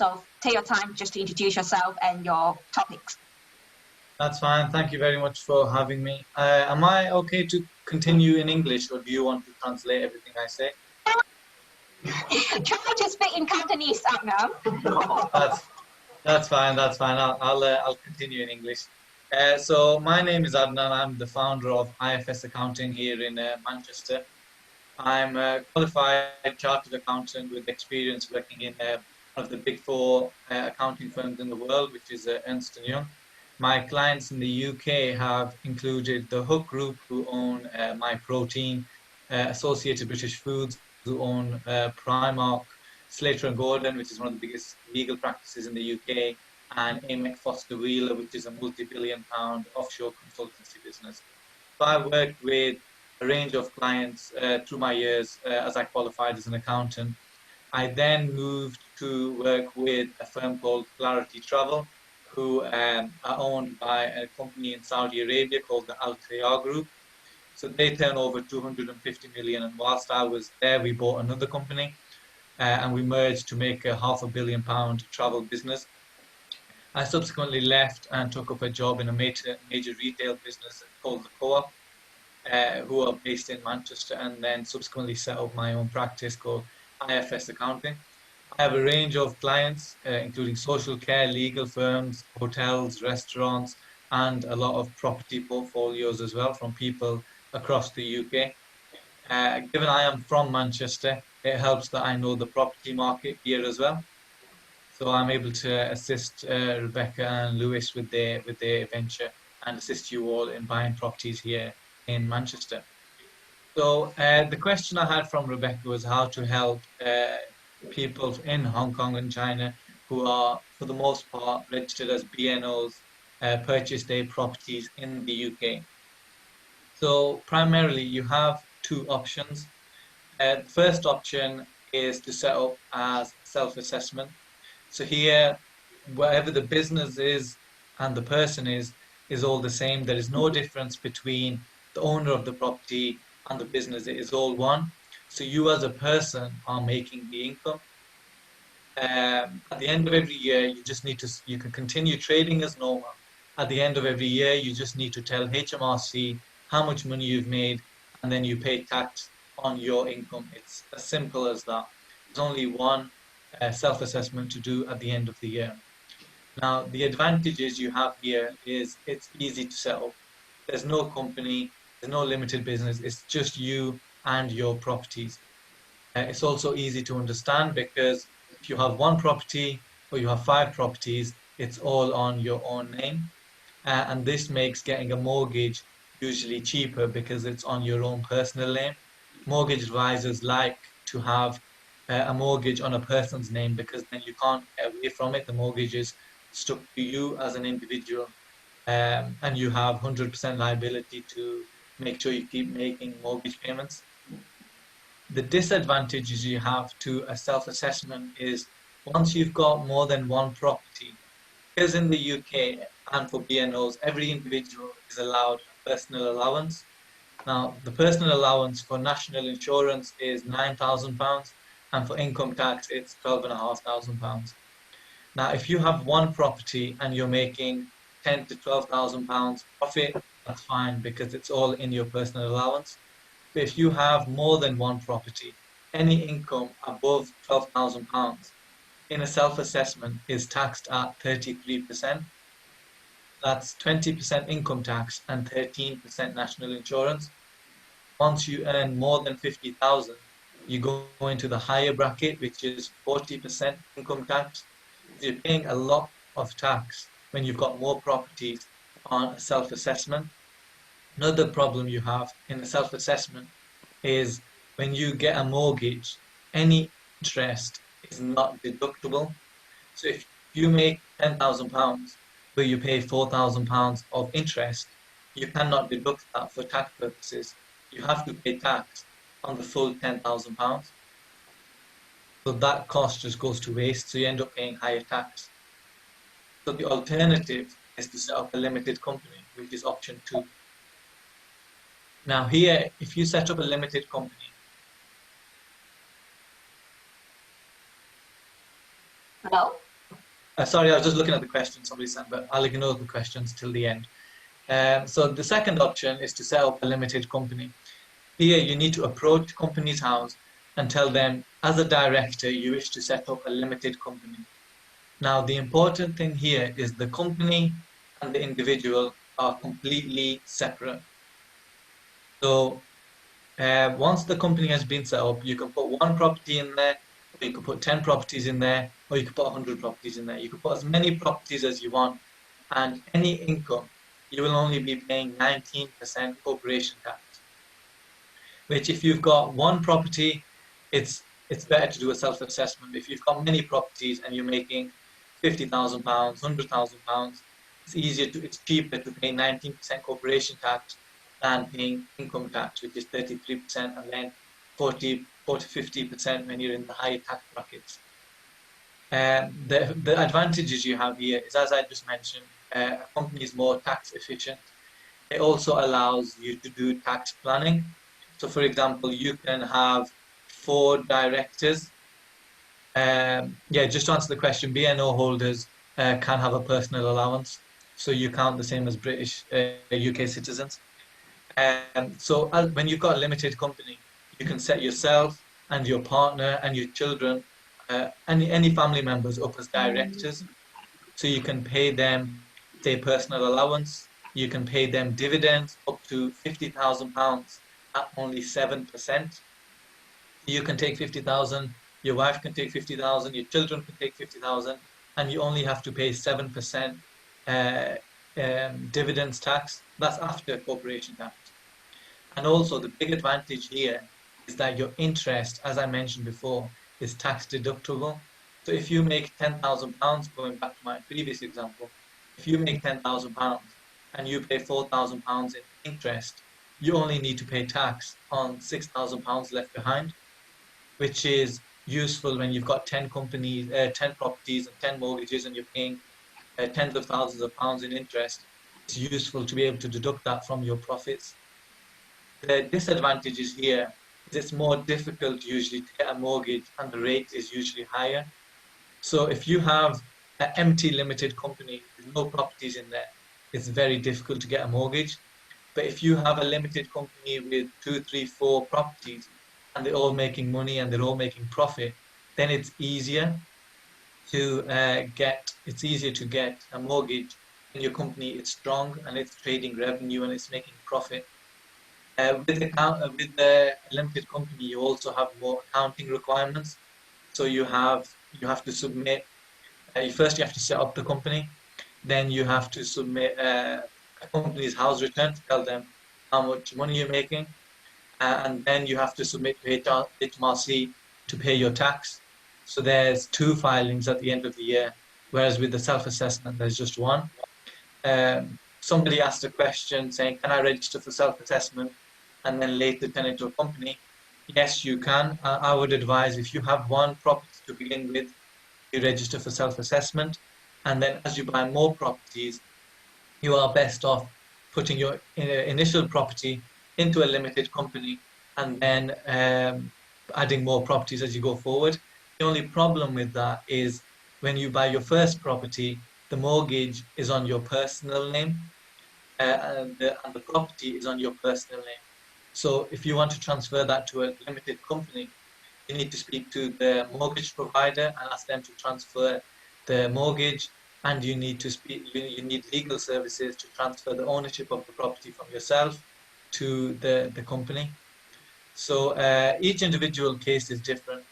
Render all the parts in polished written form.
So take your time just to introduce yourself and your topics. That's fine. Thank you very much for having me. Am I okay to continue in English, or do you want to translate everything I say? Try to speak in Cantonese, Agam. That's fine. That's fine. I'll continue in English. So my name is Adnan. I'm the founder of IFS Accounting here in Manchester. I'm a qualified chartered accountant with experience working in one of the big four accounting firms in the world, which is Ernst & Young. My clients in the UK have included the Hook Group, who own My Protein, Associated British Foods, who own Primark, Slater & Gordon, which is one of the biggest legal practices in the UK, and Amec Foster Wheeler, which is a multi-billion-pound offshore consultancy business. So I worked with a range of clients through my years as I qualified as an accountant. I then moved to work with a firm called Clarity Travel, who are owned by a company in Saudi Arabia called the Al Khayar Group. So they turn over 250 million, and whilst I was there, we bought another company and we merged to make a £500 million travel business. I subsequently left and took up a job in a major retail business called the Co-op, who are based in Manchester, and then subsequently set up my own practice called IFS Accounting. I have a range of clients, including social care, legal firms, hotels, restaurants, and a lot of property portfolios as well from people across the UK. Given I am from Manchester, it helps that I know the property market here as well. So I'm able to assist Rebecca and Lewis with their venture and assist you all in buying properties here in Manchester. So the question I had from Rebecca was how to help people in Hong Kong and China who are, for the most part, registered as BNOs, purchase their properties in the UK. So primarily, you have two options. The first option is to set up as self-assessment. So here, wherever the business is and the person is all the same. There is no difference between the owner of the property and the business. It is all one. So you as a person are making the income. At the end of every year, you can continue trading as normal. At the end of every year, you just need to tell HMRC how much money you've made, and then you pay tax on your income. It's as simple as that. There's only one self-assessment to do at the end of the year. Now, the advantages you have here is it's easy to set up. There's no company, there's no limited business. It's just you and your properties. It's also easy to understand because if you have one property or you have 5 properties, it's all on your own name. And this makes getting a mortgage usually cheaper because it's on your own personal name. Mortgage advisors like to have a mortgage on a person's name because then you can't get away from it. The mortgage is stuck to you as an individual, and you have 100% liability to make sure you keep making mortgage payments. The disadvantages you have to a self-assessment is once you've got more than one property, because in the UK and for BNOs, every individual is allowed a personal allowance. Now, the personal allowance for national insurance is £9,000, and for income tax, it's £12,500. Now, if you have one property and you're making £10,000 to £12,000 profit, that's fine because it's all in your personal allowance. But if you have more than one property, any income above £12,000 in a self-assessment is taxed at 33%. That's 20% income tax and 13% national insurance. Once you earn more than 50,000, you go into the higher bracket, which is 40% income tax. You're paying a lot of tax when you've got more properties on a self-assessment. Another problem you have in a self-assessment is when you get a mortgage, any interest is not deductible. So if you make £10,000, but you pay £4,000 of interest, you cannot deduct that for tax purposes. You have to pay tax on the full £10,000. So that cost just goes to waste, so you end up paying higher tax. So the alternative is to set up a limited company, which is option 2. Now here, if you set up a limited company, Hello? Sorry, I was just looking at the question somebody sent, but I'll ignore the questions till the end. So the second option is to set up a limited company. Here, you need to approach company's house and tell them, as a director, you wish to set up a limited company. Now, the important thing here is the company and the individual are completely separate. So once the company has been set up, you can put one property in there, or you could put 10 properties in there, or you could put 100 properties in there. You could put as many properties as you want, and any income, you will only be paying 19% corporation tax. Which, if you've got one property, it's better to do a self-assessment. If you've got many properties and you're making £50,000, £100,000, it's cheaper to pay 19% corporation tax than paying income tax, which is 33%, and then 40-50% when you're in the higher tax brackets. The advantages you have here is, as I just mentioned, a company is more tax efficient. It also allows you to do tax planning. So, for example, you can have 4 directors. Just to answer the question, BNO holders can have a personal allowance. So you count the same as British, UK citizens. So when you've got a limited company, you can set yourself and your partner and your children, any family members up as directors. So you can pay them their personal allowance. You can pay them dividends up to £50,000 at only 7%. You can take 50,000, your wife can take 50,000, your children can take 50,000, and you only have to pay 7% dividends tax. That's after corporation tax. And also the big advantage here is that your interest, as I mentioned before, is tax deductible. So if you make £10,000, going back to my previous example, if you make £10,000 and you pay £4,000 in interest, you only need to pay tax on £6,000 left behind, which is useful when you've got 10 companies, 10 properties and 10 mortgages, and you're paying tens of thousands of pounds in interest. It's useful to be able to deduct that from your profits. The disadvantages here is it's more difficult usually to get a mortgage, and the rate is usually higher. So if you have an empty limited company with no properties in there, it's very difficult to get a mortgage. But if you have a limited company with 2, 3, 4 properties, and they're all making money and they're all making profit, then it's easier to get a mortgage in your company. It's strong and it's trading revenue and it's making profit. With the limited company, you also have more accounting requirements. So you have to submit. First, you have to set up the company. Then you have to submit a company's house return to tell them how much money you're making, and then you have to submit to HMRC to pay your tax. So there's 2 filings at the end of the year, whereas with the self-assessment, there's just 1. Somebody asked a question saying, can I register for self-assessment and then later turn into a company? Yes, you can. I would advise, if you have 1 property to begin with, you register for self-assessment, and then as you buy more properties, you are best off putting your initial property into a limited company and then adding more properties as you go forward. The only problem with that is when you buy your first property, the mortgage is on your personal name, and the property is on your personal name. So if you want to transfer that to a limited company, you need to speak to the mortgage provider and ask them to transfer the mortgage, and you need legal services to transfer the ownership of the property from yourself to the company. So each individual case is different.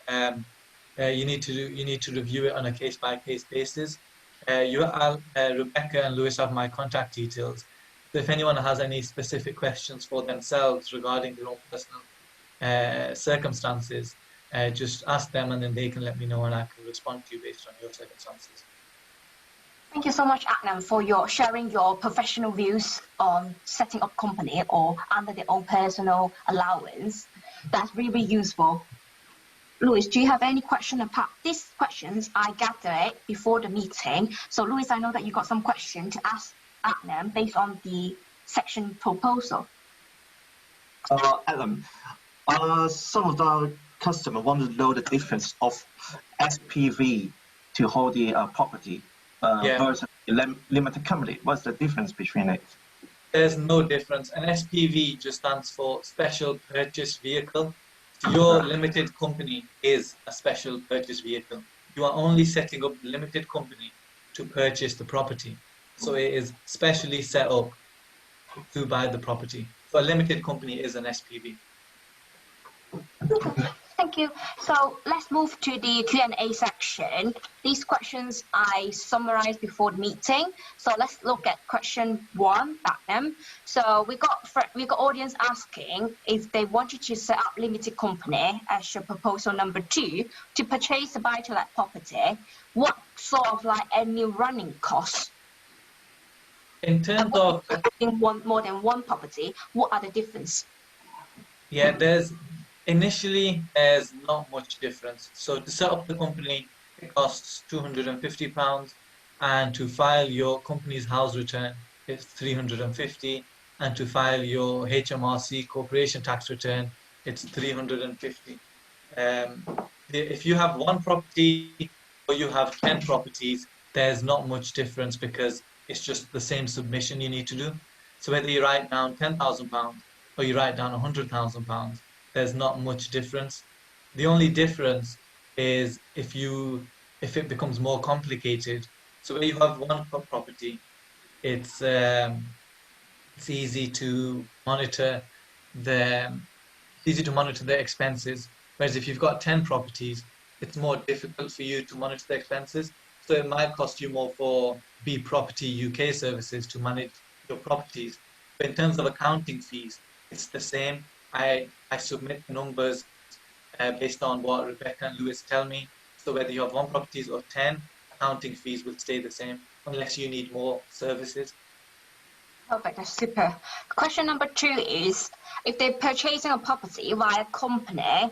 You need to review it on a case-by-case basis. Rebecca and Lewis have my contact details. So if anyone has any specific questions for themselves regarding their own personal circumstances, just ask them, and then they can let me know, and I can respond to you based on your circumstances. Thank you so much, Adnan, for sharing your professional views on setting up company or under their own personal allowance. That's really useful. Louis, do you have any question about these questions? I gathered it before the meeting. So, Louis, I know that you got some questions to ask Adnan based on the section proposal. Adam, some of the customers want to know the difference of SPV to hold the property versus the limited company? What's the difference between it? There's no difference. An SPV just stands for Special Purchase Vehicle. Your limited company is a special purchase vehicle. You are only setting up the limited company to purchase the property. So it is specially set up to buy the property. So a limited company is an SPV. Thank you. So let's move to the Q&A section. These questions I summarized before the meeting. So let's look at question 1, Tang. So we got audience asking if they wanted to set up limited company as your proposal number 2 to purchase a buy-to-let property. What sort of like annual running costs? In terms of more than one property, what are the difference? Yeah, initially there's not much difference. So to set up the company, it costs £250, and to file your company's house return, it's £350, and to file your HMRC corporation tax return, it's £350. If you have one property or you have 10 properties, there's not much difference because it's just the same submission you need to do. So whether you write down £10,000 or you write down £100,000, there's not much difference. The only difference is if it becomes more complicated. So where you have one property, it's easy to monitor the expenses. Whereas if you've got 10 properties, it's more difficult for you to monitor the expenses. So it might cost you more for B Property UK services to manage your properties. But in terms of accounting fees, it's the same. I submit numbers based on what Rebecca and Lewis tell me. So whether you have 1 property or 10, accounting fees will stay the same unless you need more services. Perfect, that's super. Question number 2 is, if they're purchasing a property via a company,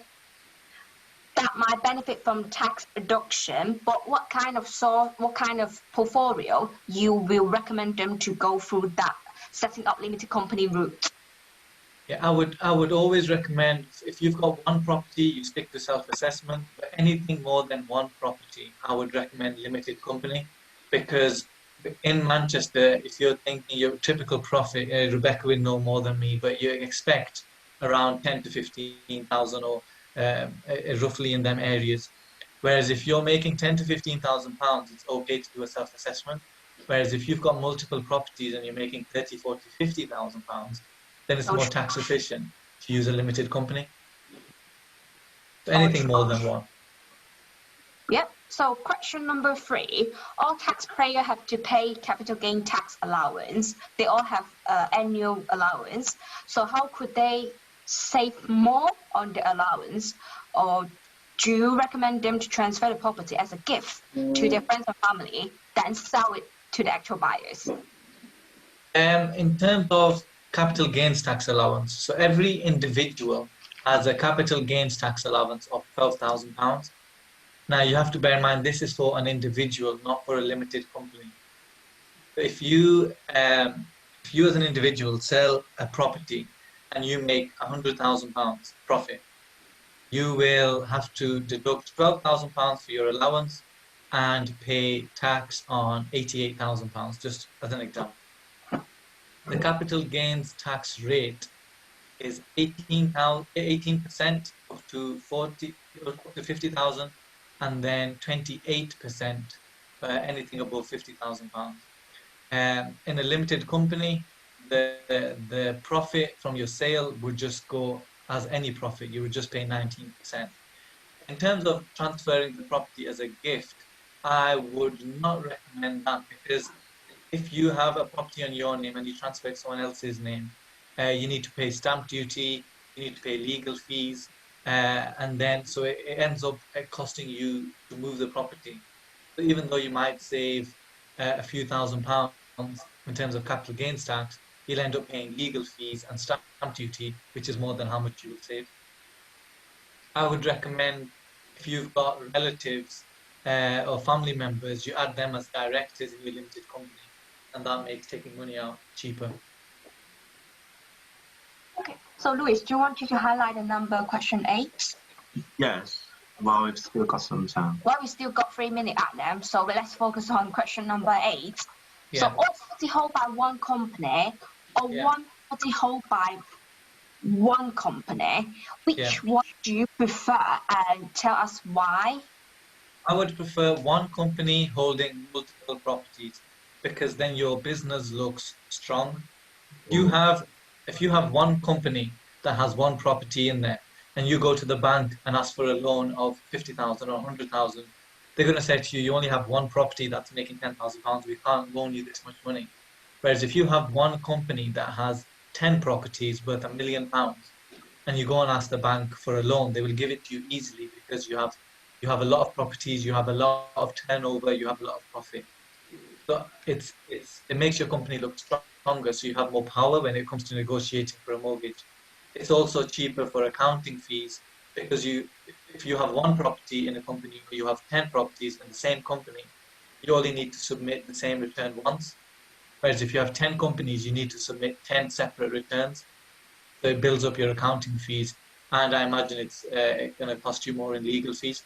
that might benefit from tax reduction, but what kind of portfolio you will recommend them to go through that setting up limited company route? Yeah, I would always recommend, if you've got 1 property, you stick to self-assessment. But anything more than 1 property, I would recommend limited company, because in Manchester, if you're thinking your typical profit, Rebecca will know more than me, but you expect around 10 to 15,000 or roughly in them areas. Whereas if you're making 10 to 15,000 pounds, it's okay to do a self-assessment. Whereas if you've got multiple properties and you're making 30, 40, 50,000 pounds, then it's more tax efficient to use a limited company. So anything more than 1. Yep. So question number 3, all taxpayers have to pay capital gain tax allowance. They all have annual allowance. So how could they save more on the allowance? Or do you recommend them to transfer the property as a gift to their friends and family, then sell it to the actual buyers? In terms of capital gains tax allowance, so every individual has a capital gains tax allowance of £12,000. Now you have to bear in mind this is for an individual, not for a limited company. If you as an individual sell a property and you make £100,000 profit, you will have to deduct £12,000 for your allowance and pay tax on £88,000, just as an example. The capital gains tax rate is 18% up to 50,000, and then 28% for anything above £50,000. In a limited company, the profit from your sale would just go as any profit. You would just pay 19%. In terms of transferring the property as a gift, I would not recommend that, because if you have a property on your name and you transfer it to someone else's name, you need to pay stamp duty, you need to pay legal fees, and then so it ends up costing you to move the property. So even though you might save a few £1,000s in terms of capital gains tax, you'll end up paying legal fees and stamp duty, which is more than how much you will save. I would recommend, if you've got relatives or family members, you add them as directors in your limited company, and that makes taking money out cheaper. Okay, so Louis, do you want to highlight the number question 8? Yes. Well, we've still got some time. Well, we still got 3 minutes at them, so let's focus on question number 8. Yeah. So, all property held by one company or one property held by one company, which one do you prefer, and tell us why? I would prefer one company holding multiple properties because then your business looks strong. If you have one company that has one property in there and you go to the bank and ask for a loan of 50,000 or 100,000, they're going to say to you, you only have one property that's making £10,000, we can't loan you this much money. Whereas if you have one company that has 10 properties worth £1 million and you go and ask the bank for a loan, they will give it to you easily because you have a lot of properties, you have a lot of turnover, you have a lot of profit. So it makes your company look stronger, so you have more power when it comes to negotiating for a mortgage. It's also cheaper for accounting fees because if you have one property in a company or you have 10 properties in the same company, you only need to submit the same return once. Whereas if you have 10 companies, you need to submit 10 separate returns. So it builds up your accounting fees, and I imagine it's going to cost you more in legal fees.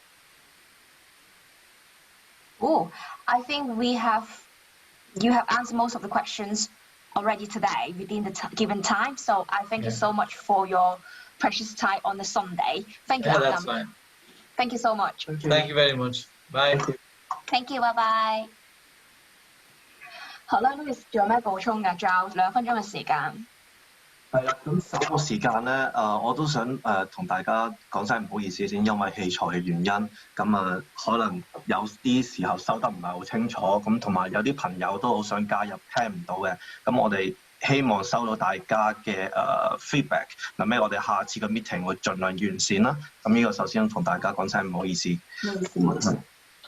Oh, I think you have answered most of the questions already today within the given time. So I thank you so much for your precious time on the Sunday. Thank you, That's Adam. fine. Thank you so much. Thank you very much. Bye. Thank you. Bye bye. 好啦 ，Louis 仲有咩補充㗎？仲有2分鐘嘅時間。係啦，咁稍後時間咧，我都想同大家講聲唔好意思先，因為器材嘅原因，咁可能有啲時候收得唔係好清楚，咁同埋有啲朋友都好想加入，聽唔到嘅，咁我哋希望收到大家嘅feedback， 咁我哋下次嘅 meeting 會盡量完善啦。咁呢個首先同大家講聲唔好意思。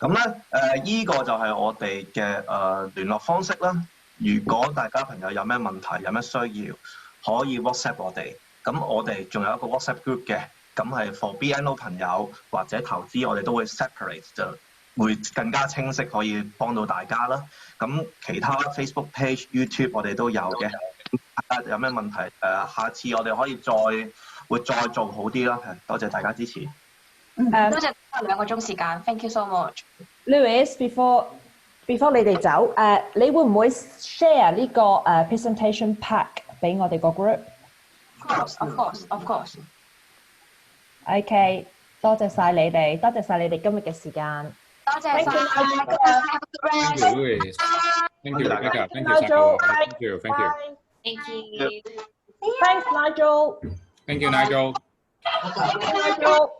咁咧依個就係我哋嘅聯絡方式啦。如果大家朋友有咩問題，有咩需要，可以 WhatsApp 我哋，咁我哋仲有一個 WhatsApp group 嘅，咁係 for BNO 朋友或者投資，我哋都會 separate 就會更加清晰，可以幫到大家啦。咁其他 Facebook page、YouTube 我哋都有嘅。大家有咩問題？下次我哋可以會再做好啲啦。多謝大家支持。多謝2個鐘時間 ，Thank you so much。Louis, before 你哋走，你會唔會 share 呢個presentation pack 俾我哋個 group？Of course。OK， 多謝晒你哋，多謝晒你哋今日嘅時間。多謝晒。Thank you, Louis. Thank you, Rebecca. Thank you, Sako. Thank you. Thank you. Thanks, Nigel. Thank you, Nigel. Nigel.